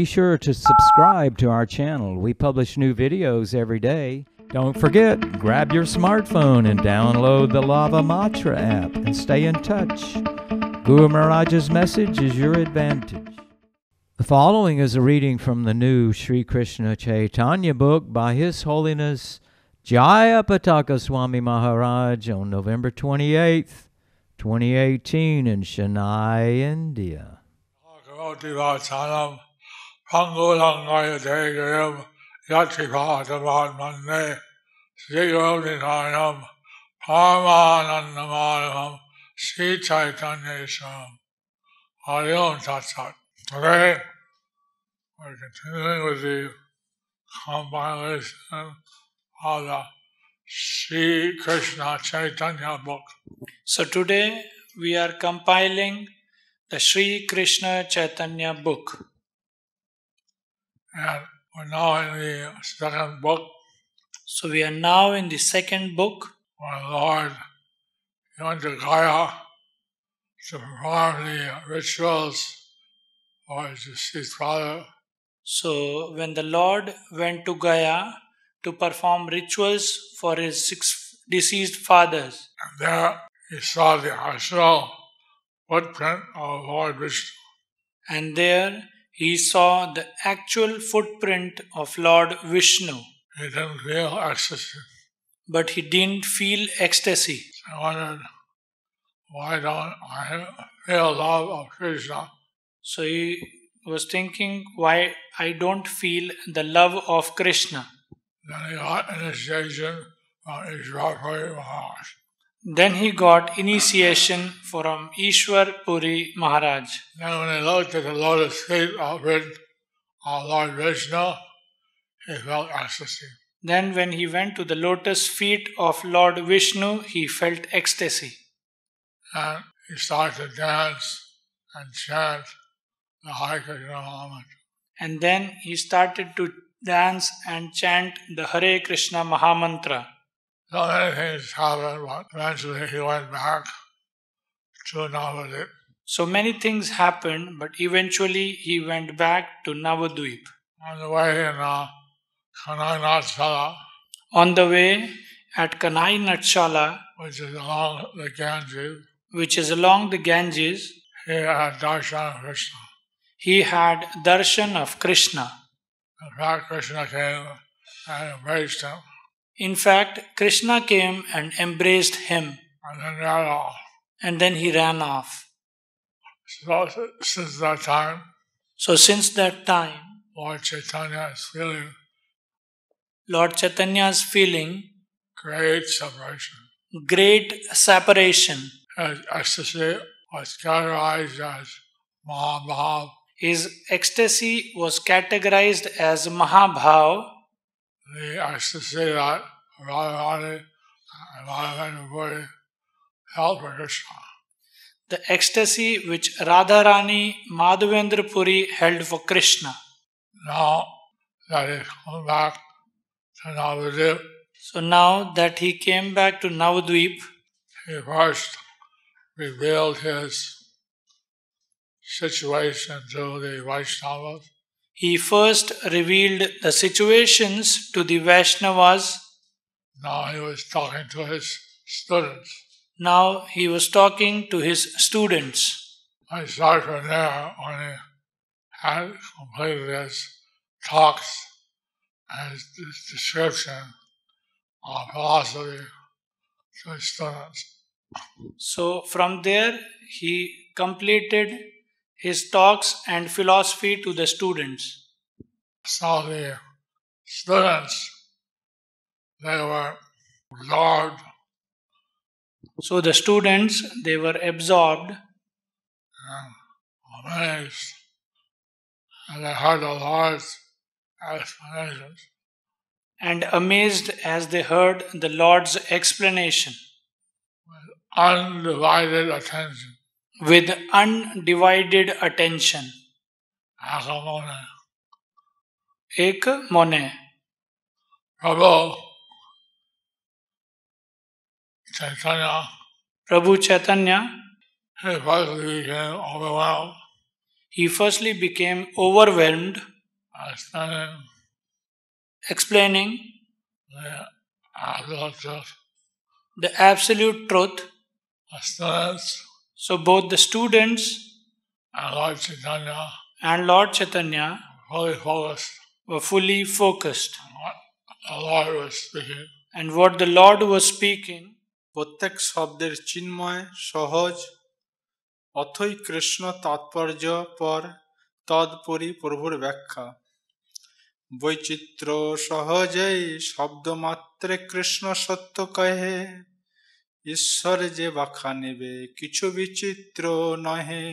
Be sure to subscribe to our channel. We publish new videos every day. Don't forget, grab your smartphone and download the Lava Matra app and stay in touch. Guru Maharaj's message is your advantage. The following is a reading from the new Sri Krishna Caitanya Book by His Holiness H.H.Jayapataka Swami Maharaj on November 28th, 2018 in Chennai, India. Sri Caitanya Book. Today, we're continuing with the compilation of the Sri Krishna Caitanya Book. So today we are compiling the Sri Krishna Chaitanya Book. And we're now in the second book. So we are now in the second book. Our Lord went to Gaya to perform the rituals for his deceased father. So when the Lord went to Gaya to perform rituals for his 6 deceased fathers, and there he saw the actual footprint of Lord Vishnu. And there he saw the actual footprint of Lord Vishnu. He didn't feel ecstasy. But he didn't feel ecstasy. I wondered, why don't I feel love of Krishna? So he was thinking, why I don't feel the love of Krishna. Then he got initiation from H.H.Jayapataka Maharaj. Then he got initiation from Ishwar Puri Maharaj. Then when he looked at the lotus feet of Lord Vishnu, he felt ecstasy. Then when he went to the lotus feet of Lord Vishnu, he felt ecstasy. And he started to dance and chant the Hare Krishna Mahamantra. And then he started to dance and chant the Hare Krishna Mahamantra. So many things happened, but eventually he went back to Navadvip. So many things happened, but eventually he went back to Navadvip. On the way in Kanai, On the way at Kanai Natshala, which is along the Ganges, he had darshan of Krishna. He had darshan of Krishna. In fact, Krishna came and embraced him. In fact, Krishna came and embraced him. And then ran off. And then he ran off. So since that time, Lord Chaitanya is feeling great separation. His ecstasy was categorized as Mahabhav. His ecstasy was categorized as Mahabhav. The ecstasy that Radharani and Madhavendra Puri held for Krishna. The ecstasy which Radharani, Madhavendra Puri held for Krishna. Now that he's come back to Navadvip, so now that he came back to Navadvip, he first revealed his situation to the Vaishnavas. He first revealed the situations to the Vaishnavas. Now he was talking to his students. I started from there when he had completed his talks and his description of philosophy to his students. So from there he completed his talks and philosophy to the students. So the students, they were absorbed. So the students, they were absorbed and amazed, and they heard the Lord's explanations. And amazed as they heard the Lord's explanation. Undivided attention. With undivided attention. Ek mone. Prabhu Chaitanya. He firstly became overwhelmed. He firstly became overwhelmed explaining the absolute truth. the absolute truth. The students So both the students and Lord Chaitanya and Lord Chaitanya fully focused were fully focused. on what the Lord was speaking. And what the Lord was speaking, প্রত্যেক শব্দের চিন্ময় সহজ অথই কৃষ্ণ তাৎপর্য পর তৎপরি প্রভুর ব্যাখ্যা বৈচিত্র্য সহজেই শব্দমাত্রে কৃষ্ণ সত্য কহে ঈশ্বর যে বাখা নেবে কিছু বিচিত্র নহে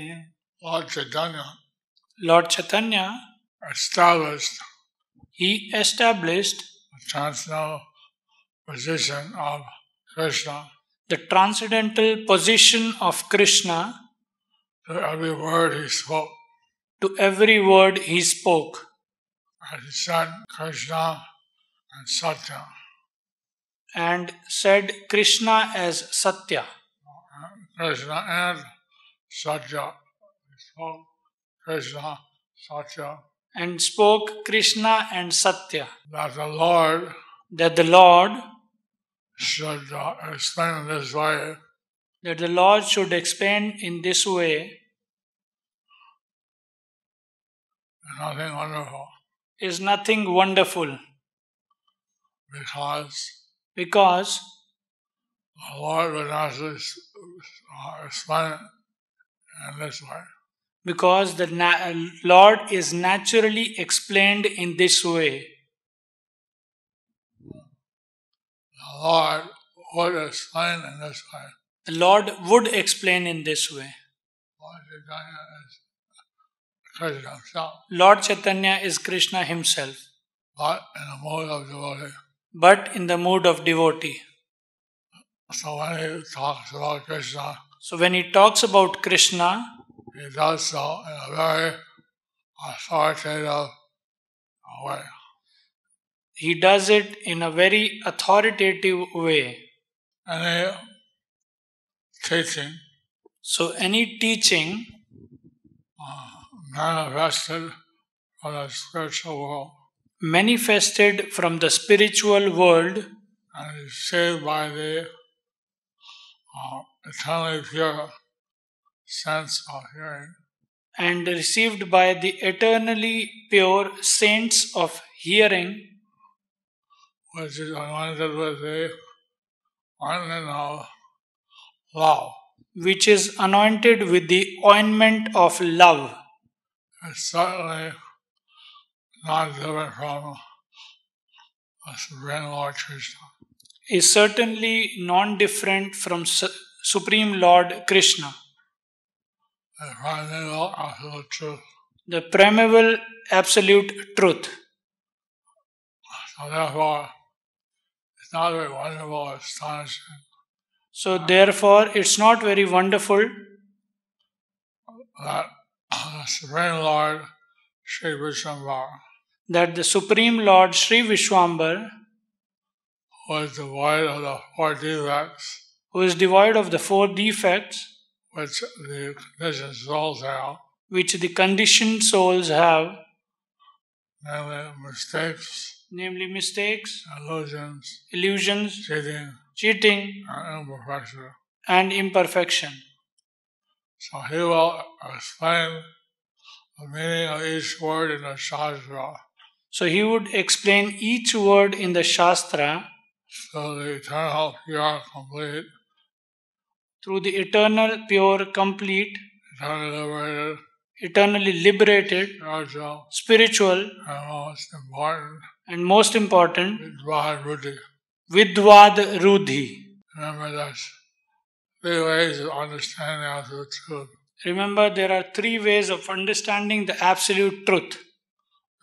Lord Chaitanya established he established the transcendental position of Krishna the transcendental position of Krishna to every word he spoke. to every word he spoke. And he said Krishna and Satya. And said Krishna as Satya. Krishna and Satya. He spoke Krishna, Satya. And spoke Krishna and Satya. That the Lord should explain in this way. That the Lord should explain in this way. Nothing wonderful. Is nothing wonderful. Because the Lord would naturally explain it in this way. Because the Lord is naturally explained in this way. The Lord would explain in this way. The Lord would explain in this way. Lord Chaitanya is Krishna Lord Chaitanya is Krishna himself. himself. But in the mood of devotee. But in the mood of devotee. So when he talks about Krishna, so when he talks about Krishna, he does so in a very authoritative way. He does it in a very authoritative way. Any teaching, so any teaching manifested from the spiritual world and received by the eternally pure sense of hearing, and received by the eternally pure sense of hearing, which is anointed with the ointment of love. Which is anointed with the ointment of love. It's certainly not different from the Supreme Lord Krishna. Is certainly non-different from Supreme Lord Krishna. The primeval absolute truth. The primeval absolute truth. So therefore, it's not very wonderful or astonishing. So therefore, it's not very wonderful that the Supreme Lord Sri Vishwambar, that the Supreme Lord Sri Vishwambar, who is devoid of the four defects, which the conditioned souls have, which the conditioned souls have, namely mistakes, illusions, cheating, and imperfection. So he will explain the meaning of each word in the Shastra. So he would explain each word in the Shastra through the eternal, pure, complete, eternally liberated, spiritual, and most important, Vidvad Rudhi. Remember this. 3 ways of understanding the absolute truth. Remember, there are 3 ways of understanding the absolute truth.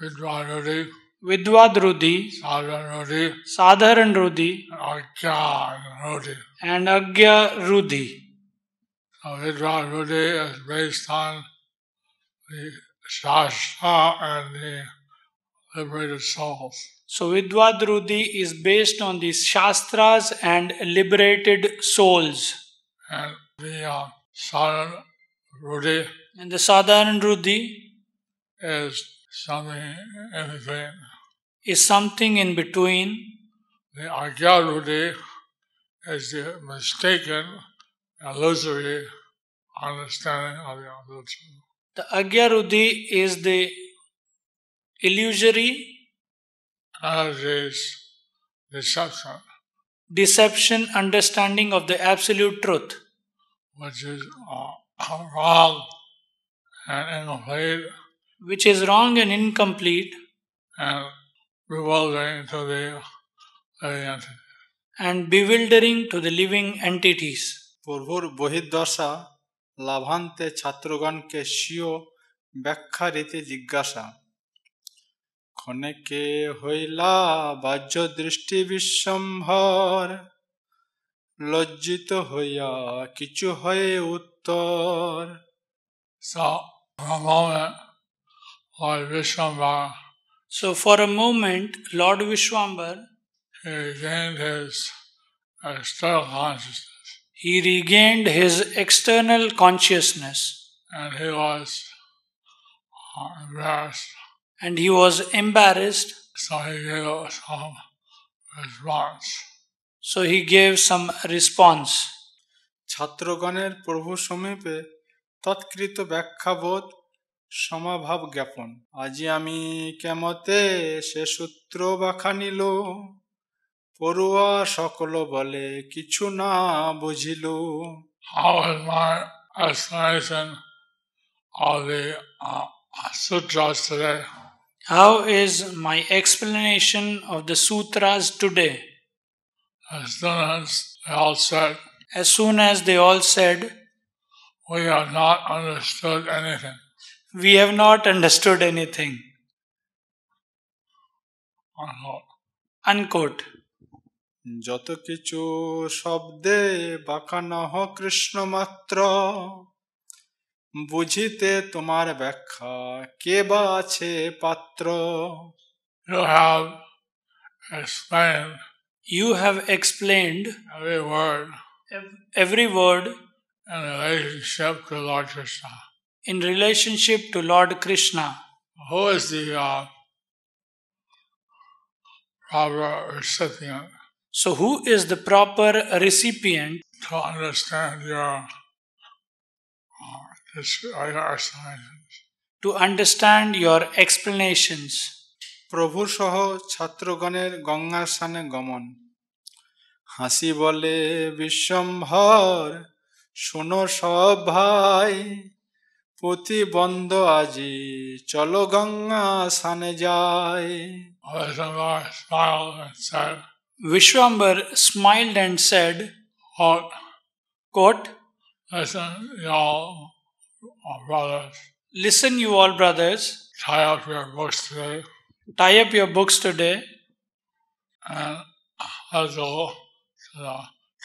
Vidvad Rudhi, Sadharan Rudhi, and Agya Rudhi. So Vidvad Rudhi is based on the Shastra and the liberated souls. So Vidvad Rudhi is based on the Shastras and liberated souls. And the Sadharan Rudhi is something in between. is something in between. The Agyarudi is the mistaken, illusory understanding of the absolute. The Agyarudi is the illusory Energies, deception understanding of the absolute truth, which is wrong and incomplete which is wrong and incomplete and bewildering to the living entity. and bewildering to the living entities. প্রভুর বহির্দশা লাভান্তে ছাত্রগণকে স্বীয় ব্যাখ্যা রীতি জিজ্ঞাসা ক্ষণেকে হইলা বাহ্য দৃষ্টি বিশ্বম্ভর লজ্জিত হইয়া কিছু হয়ে উত্তর। So, for a moment, Lord Vishwambar, So for a moment, Lord Vishwambar, he regained his external consciousness, he regained his external consciousness and he was embarrassed. and he was embarrassed, So he gave some response. so he gave some response. ছাত্রগণের প্রভু সমীপে তৎকৃত ব্যাখ্যাবোধ সমাভাব জ্ঞাপন আজি আমি কেমতে সে সূত্র বাখানিল পড়ুয়া সকল বলে কিছু না বুঝিল। How is my explanation of the sutras today? How is my explanation of the sutras today? As soon as they all said, As soon as they all said, we have not understood anything. we have not understood anything. Unquote. Unquote. যত কিছু শব্দে বাঁকানহ কৃষ্ণ মাত্র বুঝিতে তোমার ব্যাখ্যা কে বা আছে পাত্র। You have explained You have explained every word in relationship to Lord Krishna. in relationship to Lord Krishna. Who is the proper recipient So who is the proper recipient to understand your explanations? to understand your explanations? প্রভু সহ ছাত্রগণের গঙ্গা স্নানে গমন হাসি বলে বিশ্বম্ভর শোনো সব ভাই প্রতিবন্ধ আজি চলো গঙ্গা স্নানে যাই। Vishwambar smiled Vishwambar smiled and and said, said, quote, quote, listen, y'all brothers, listen you all brothers, tie up your books today tie up your books today and let's go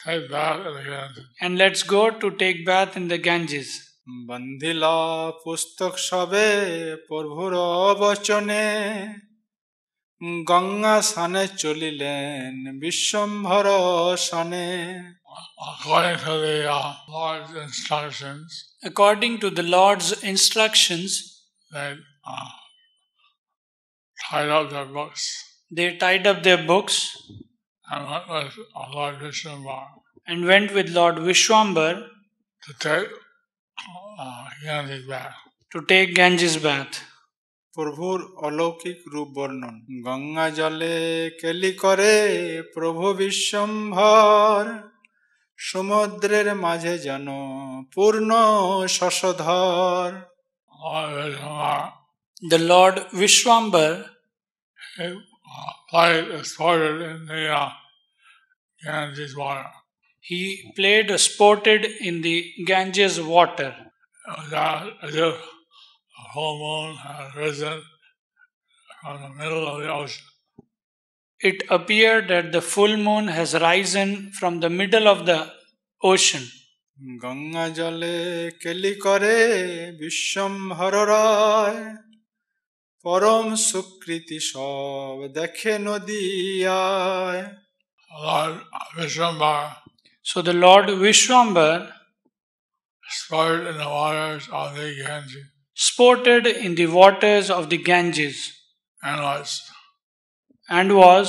to take bath in the Ganges. and let's go to take bath in the Ganges. বন্ধিলা পুস্তক সবে প্রভুর বচনে গঙ্গা স্নানে চলিলেন বিশ্বম্ভর সনে। According to the Lord's instructions, They tied up their books tied up their books and went with Lord Vishwambar and went with Lord Vishwambar to take Ganges bath. to take Ganges bath. প্রভুর অলৌকিক রূপ বর্ণন গঙ্গা জলে কেলি করে প্রভু বিশ্বম্ভর সমুদ্রের মাঝে যেন পূর্ণ শশধর। The Lord Vishwambar played sported in the Ganges water. he played sported in the Ganges water. As if the full moon had risen from the middle of the ocean. It appeared that the full moon has risen from the middle of the ocean. Ganga জলে কেলি করে বিশ্বম্ভর রায় পরম সুকৃতি সব দেখে নদিয়ায়। Lord Vishwambar So the Lord Vishwambar sported in the waters of the Ganges. sported in the waters of the Ganges, and was and was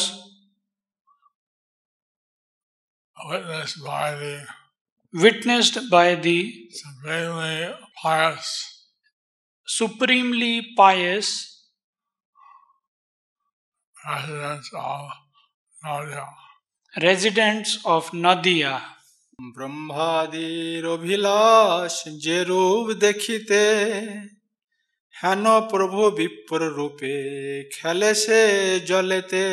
witnessed by the witnessed by the supremely pious supremely pious residents of Nadia. residents of Nadia. ব্রহ্মাদির অভিলাষ যে রূপ দেখিতে হেন প্রভু বিপ্র রূপে খেলে সে জলেতে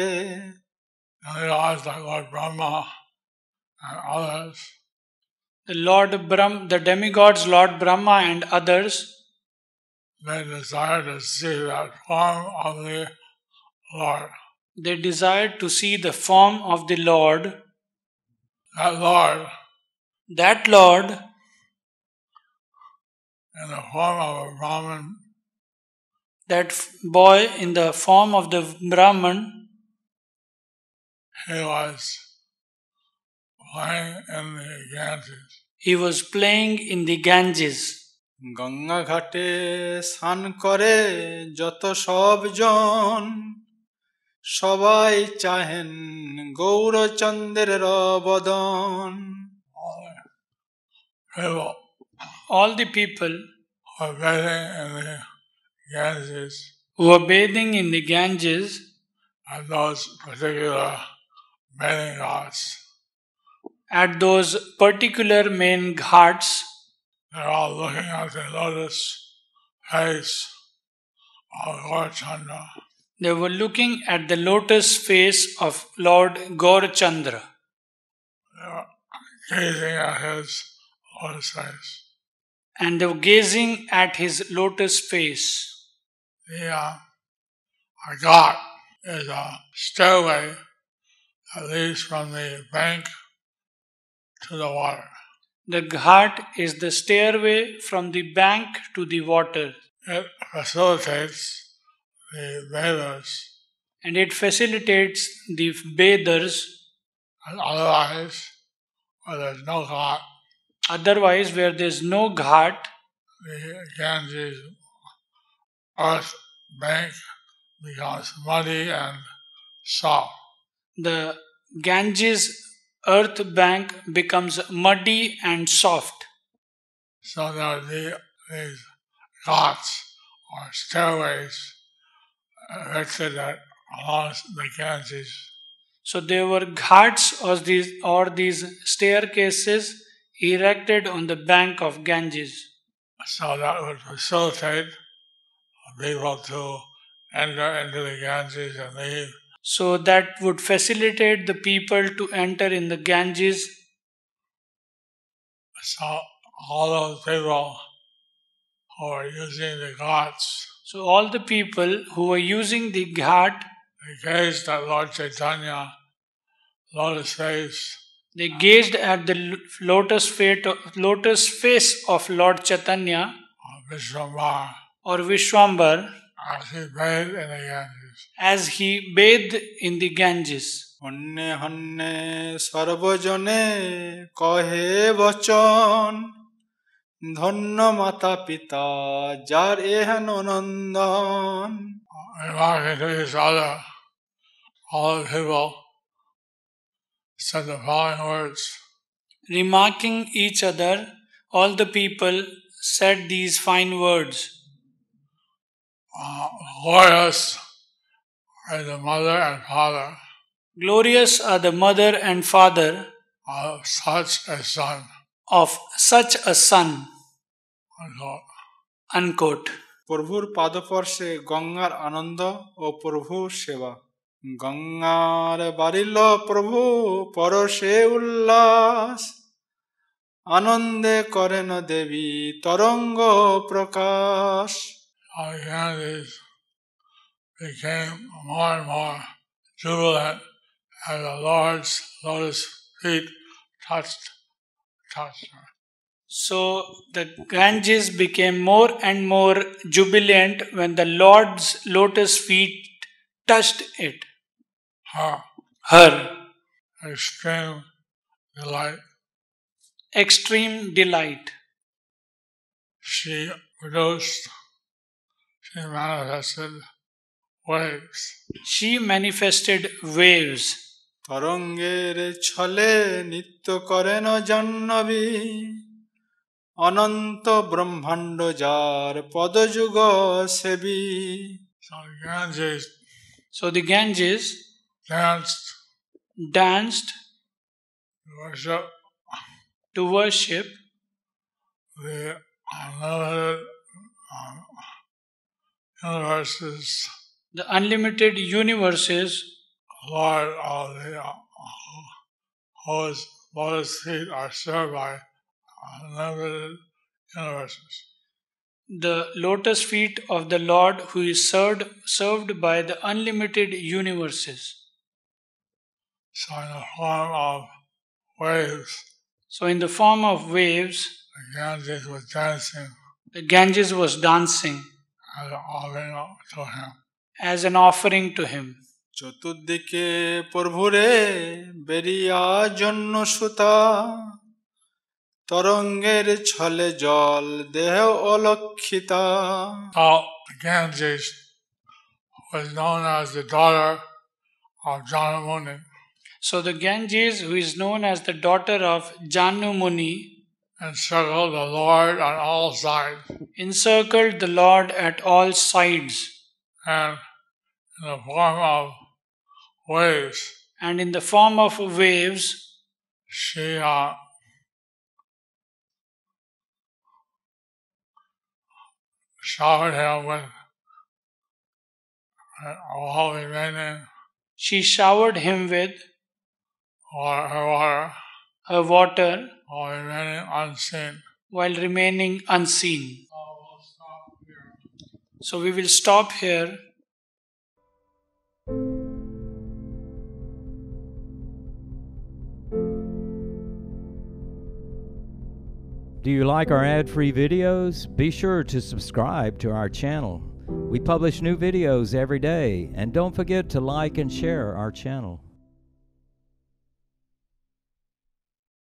And they asked the Lord Brahma and others, The demigods Lord Brahma and others, they desired to see that form of the Lord. they desired to see the form of the Lord. That Lord, That Lord, in the form of a Brahmin, that boy in the form of the Brahman, he was playing in the Ganges. he was playing in the Ganges. Ganga ঘাটে স্নান করে যত সব জন সবাই চাহেন গৌরচন্দ্রের বদন All the people All the people who are bathing in the Ganges who were bathing in the Ganges at those particular bathing ghats, at those particular main ghats, they're all looking at the lotus face of Lord Chandra. they were looking at the lotus face of Lord Gaurachandra. They were gazing at his lotus face. And they were gazing at his lotus face. The ghat is a stairway that leads from the bank to the water. The ghat is the stairway from the bank to the water, It facilitates the bathers, and it facilitates the bathers. and otherwise, where there's no ghat, Otherwise, where there's no ghat, the Ganges earth bank becomes muddy and soft. the Ganges earth bank becomes muddy and soft. So there are these ghats or stairways erected along the Ganges. So there were ghats or these staircases erected on the bank of Ganges. So that would facilitate people to enter into the Ganges and leave. So that would facilitate the people to enter in the Ganges. So all those people who are using the ghats, So all the people who were using the ghat, they gazed at Lord Chaitanya, lotus face, they gazed at the lotus face of Lord Chaitanya Vishwambar, or Vishwambar as he bathed in the Ganges. as he bathed in the Ganges. হন্যে হন্যে সর্বজনে কহে বচন ধন্য মাতা পিতা যার এহেন নন্দন Remarking to each other, all the people said the following words. Remarking each other, all the people said these fine words. Glorious are the mother and father Glorious are the mother and father of such a son. of such a son. Unquote. Unquote. প্রভুর পাদস্পর্শে গঙ্গার আনন্দ ও প্রভুর সেবা গঙ্গার বারিল প্রভু পরশে উল্লাস আনন্দে করেন দেবী তরঙ্গ প্রকাশ Our Ganges became more and more jubilant as the Lord's lotus feet touched her. So the Ganges became more and more jubilant when the Lord's lotus feet touched it. Her. Extreme delight. Extreme delight. She produced She manifested waves. She manifested waves. তরঙ্গের ছলে নিত্য করেন জাহ্নবী অনন্ত ব্রহ্মাণ্ড যার পদযুগ সেবী So the Ganges So the Ganges danced to worship the unlimited universes, the unlimited universes, Lord of the whose lotus feet are served by unlimited universes. the lotus feet of the Lord who is served by the unlimited universes. So in the form of waves, So in the form of waves, the Ganges was dancing the Ganges was dancing as an offering to him. as an offering to him. চতুর্দিকে প্রভুরে বেরিয়া জন্য সুতা তরঙ্গের ছলে জল দেহ অলক্ষিতা So the Ganges was known as the daughter of Janamuni. So the Ganges, who is known as the daughter of Janamuni, encircled the Lord on all sides. Encircled the Lord at all sides. And in the form of waves. And in the form of waves, she showered him with while remaining. She showered him with her water while remaining unseen. While remaining unseen. So we will stop here. Do you like our ad-free videos? Be sure to subscribe to our channel. We publish new videos every day, and don't forget to like and share our channel.